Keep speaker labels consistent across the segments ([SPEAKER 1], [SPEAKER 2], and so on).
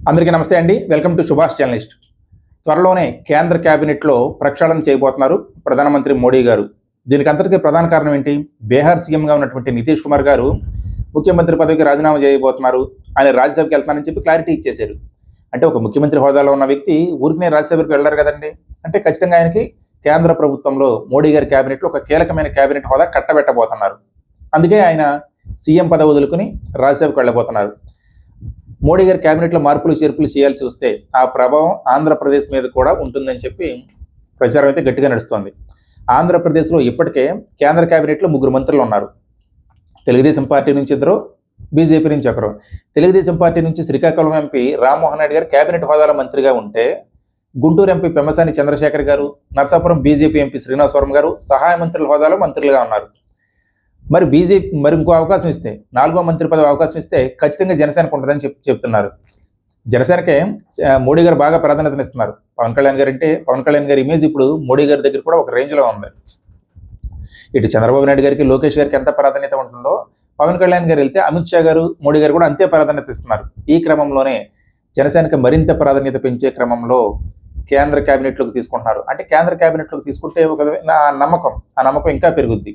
[SPEAKER 1] అందరికీ నమస్తే అండి. Welcome to Subhash journalist. త్వరలోనే కేంద్ర క్యాబినెట్లో ప్రక్షాళన చేయబోతున్నారు ప్రధానమంత్రి మోడీ గారు. దీనికి అంతటికీ ప్రధాన కారణం ఏంటి? బీహార్ సీఎంగా ఉన్నటువంటి నితీష్ కుమార్ గారు ముఖ్యమంత్రి పదవికి రాజీనామా చేయబోతున్నారు. ఆయన రాజ్యసభకి వెళ్తానని చెప్పి క్లారిటీ ఇచ్చేశారు. అంటే ఒక ముఖ్యమంత్రి హోదాలో ఉన్న వ్యక్తి ఊరికనే రాజ్యసభకి వెళ్ళారు కదండి. అంటే ఖచ్చితంగా ఆయనకి కేంద్ర ప్రభుత్వంలో మోడీ గారి క్యాబినెట్లో ఒక కీలకమైన క్యాబినెట్ హోదా కట్టబెట్టబోతున్నారు. అందుకే ఆయన సీఎం పదవి వదులుకుని రాజ్యసభకు వెళ్ళబోతున్నారు. మోడీ గారి క్యాబినెట్లో మార్పులు చేర్పులు చేయాల్సి వస్తే ఆ ప్రభావం ఆంధ్రప్రదేశ్ మీద కూడా ఉంటుందని చెప్పి ప్రచారం అయితే గట్టిగా నడుస్తోంది. ఆంధ్రప్రదేశ్లో ఇప్పటికే కేంద్ర క్యాబినెట్లో 3 మంత్రులు ఉన్నారు. తెలుగుదేశం పార్టీ నుంచి 2, బీజేపీ నుంచి 1. తెలుగుదేశం పార్టీ నుంచి శ్రీకాకుళం ఎంపీ రామ్మోహన్ రెడ్డి గారు క్యాబినెట్ హోదాలో మంత్రిగా ఉంటే, గుంటూరు ఎంపీ పెమ్మసాని చంద్రశేఖర్ గారు, నరసాపురం బీజేపీ ఎంపీ శ్రీనివాసవరం గారు సహాయ మంత్రుల హోదాలో మంత్రులుగా ఉన్నారు. మరి బీజేపీ ఇంకో అవకాశం ఇస్తే, 4వ మంత్రి పదవి అవకాశం ఇస్తే ఖచ్చితంగా జనసేనకు ఉంటుందని చెప్తున్నారు. జనసేనకే మోడీ గారు బాగా ప్రాధాన్యతనిస్తున్నారు. పవన్ కళ్యాణ్ గారి ఇమేజ్ ఇప్పుడు మోడీ గారి దగ్గర కూడా ఒక రేంజ్లో ఉంది. ఇటు చంద్రబాబు నాయుడు గారికి, లోకేష్ గారికి ఎంత ప్రాధాన్యత ఉంటుందో, పవన్ కళ్యాణ్ గారు వెళ్తే అమిత్ షా గారు, మోడీ గారు కూడా అంతే ప్రాధాన్యత ఇస్తున్నారు. ఈ క్రమంలోనే జనసేనకి మరింత ప్రాధాన్యత పెంచే క్రమంలో కేంద్ర క్యాబినెట్లోకి తీసుకుంటున్నారు. అంటే కేంద్ర క్యాబినెట్లోకి తీసుకుంటే ఒక నమ్మకం ఇంకా పెరుగుద్ది.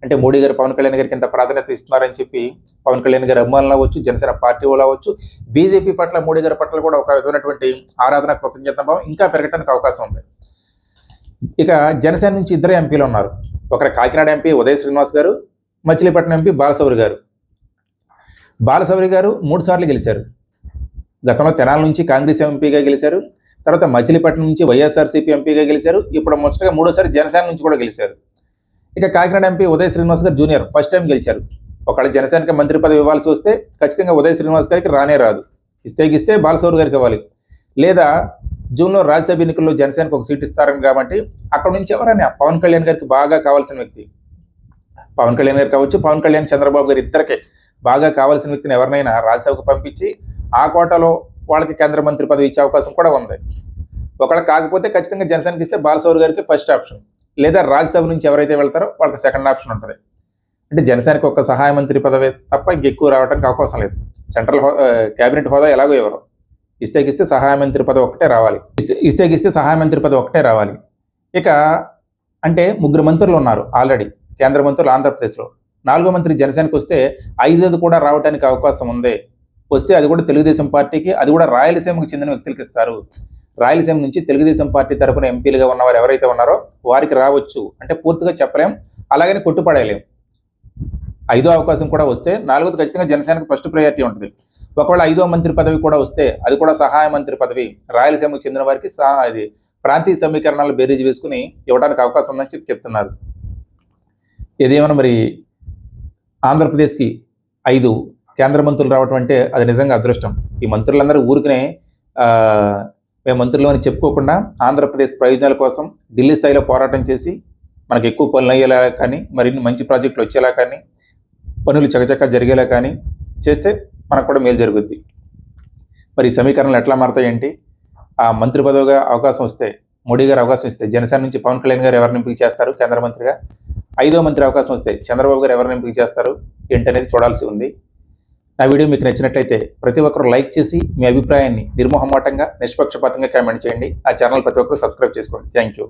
[SPEAKER 1] అంటే మోడీ గారు పవన్ కళ్యాణ్ గారికి ఎంత ప్రాధాన్యత ఇస్తున్నారని చెప్పి పవన్ కళ్యాణ్ గారి అభిమానులు అవ్వచ్చు, జనసేన పార్టీ వాళ్ళు అవ్వచ్చు, బీజేపీ పట్ల మోడీ గారి పట్ల కూడా ఒక విధమైనటువంటి ఆరాధన, కృతజ్ఞతాభావం ఇంకా పెరగడానికి అవకాశం ఉంది. ఇక జనసేన నుంచి 2 ఎంపీలు ఉన్నారు. ఒకరు కాకినాడ ఎంపీ ఉదయ్ శ్రీనివాస్ గారు, మచిలీపట్నం ఎంపీ బాలశౌరి గారు. బాలశౌరి గారు 3 సార్లు గెలిచారు. గతంలో తెనాల నుంచి కాంగ్రెస్ ఎంపీగా గెలిచారు. తర్వాత మచిలీపట్నం నుంచి వైఎస్ఆర్సీపీ ఎంపీగా గెలిచారు. ఇప్పుడు ముచ్చటగా 3వసారి జనసేన నుంచి కూడా గెలిచారు. ఇక కాకినాడ ఎంపీ ఉదయ్ శ్రీనివాస్ గారు జూనియర్ ఫస్ట్ టైం గెలిచారు. ఒకవేళ జనసేనకి మంత్రి పదవి ఇవ్వాల్సి వస్తే ఖచ్చితంగా ఉదయ్ శ్రీనివాస్ గారికి రాదు. ఇస్తే బాలశౌరి గారికి ఇవ్వాలి. లేదా జూన్లో రాజ్యసభ ఎన్నికల్లో జనసేనకు ఒక సీట్ ఇస్తారని కాబట్టి అక్కడ నుంచి ఎవరైనా పవన్ కళ్యాణ్ గారికి బాగా కావాల్సిన వ్యక్తి, పవన్ కళ్యాణ్ గారు కావచ్చు, పవన్ కళ్యాణ్ చంద్రబాబు గారు ఇద్దరికే బాగా కావాల్సిన వ్యక్తిని ఎవరినైనా రాజ్యసభకు పంపించి ఆ కోటాలో వాళ్ళకి కేంద్ర మంత్రి పదవి ఇచ్చే అవకాశం కూడా ఉంది. ఒకవేళ కాకపోతే ఖచ్చితంగా జనసేనకి ఇస్తే బాలశౌరి గారికి ఫస్ట్ ఆప్షన్, లేదా రాజ్యసభ నుంచి ఎవరైతే వెళ్తారో వాళ్ళకి సెకండ్ ఆప్షన్ ఉంటుంది. అంటే జనసేనకు ఒక సహాయ మంత్రి పదవి తప్ప ఇంకెక్కువ రావడానికి అవకాశం లేదు. సెంట్రల్ క్యాబినెట్ హోదా ఎలాగో ఎవరు ఇస్తే సహాయ మంత్రి పదవి ఒకటే రావాలి. ఇస్తే సహాయ మంత్రి పదవి ఒకటే రావాలి. ఇక అంటే 3 మంత్రులు ఉన్నారు ఆల్రెడీ కేంద్ర మంత్రులు ఆంధ్రప్రదేశ్లో. 4వ మంత్రి జనసేనకు వస్తే 5ది కూడా రావడానికి అవకాశం ఉంది. వస్తే అది కూడా తెలుగుదేశం పార్టీకి, అది కూడా రాయలసీమకు చెందిన వ్యక్తులకి ఇస్తారు. రాయలసీమ నుంచి తెలుగుదేశం పార్టీ తరఫున ఎంపీలుగా ఉన్నవారు ఎవరైతే ఉన్నారో వారికి రావచ్చు. అంటే పూర్తిగా చెప్పలేం, అలాగని కొట్టుపడేయలేం. 5వ అవకాశం కూడా వస్తే 4వది ఖచ్చితంగా జనసేనకు ఫస్ట్ ప్రయారిటీ ఉంటుంది. ఒకవేళ 5వ మంత్రి పదవి కూడా వస్తే అది కూడా సహాయ మంత్రి పదవి రాయలసీమకు చెందిన వారికి అది ప్రాంతీయ సమీకరణాలు బేరీజ్ వేసుకుని ఇవ్వడానికి అవకాశం ఉందని చెప్తున్నారు. ఏదేమైనా మరి ఆంధ్రప్రదేశ్కి 5 కేంద్ర మంత్రులు రావటం అంటే అది నిజంగా అదృష్టం. ఈ మంత్రులందరూ ఊరికనే మేము మంత్రులు అని చెప్పుకోకుండా ఆంధ్రప్రదేశ్ ప్రయోజనాల కోసం ఢిల్లీ స్థాయిలో పోరాటం చేసి మనకు ఎక్కువ పనులు అయ్యేలా కానీ, మరిన్ని మంచి ప్రాజెక్టులు వచ్చేలా కానీ, పనులు చకచకా జరిగేలా కానీ చేస్తే మనకు కూడా మేలు జరుగుద్ది. మరి ఈ సమీకరణలు ఎట్లా మారుతాయేంటి? ఆ మంత్రి పదవిగా అవకాశం వస్తే, మోడీ గారు అవకాశం ఇస్తే జనసేన నుంచి పవన్ కళ్యాణ్ గారు ఎవరిని ఎంపిక చేస్తారు కేంద్ర మంత్రిగా? 5వ మంత్రి అవకాశం వస్తే చంద్రబాబు గారు ఎవరిని ఎంపిక చేస్తారు ఏంటనేది చూడాల్సి ఉంది. నా వీడియో మీకు నచ్చినట్లయితే ప్రతి ఒక్కరు లైక్ చేసి మీ అభిప్రాయాన్ని నిర్మోహమాటంగా, నిష్పక్షపాతంగా కామెంట్ చేయండి. ఆ ఛానల్ ప్రతి ఒక్కరు సబ్స్క్రైబ్ చేసుకోండి. Thank you.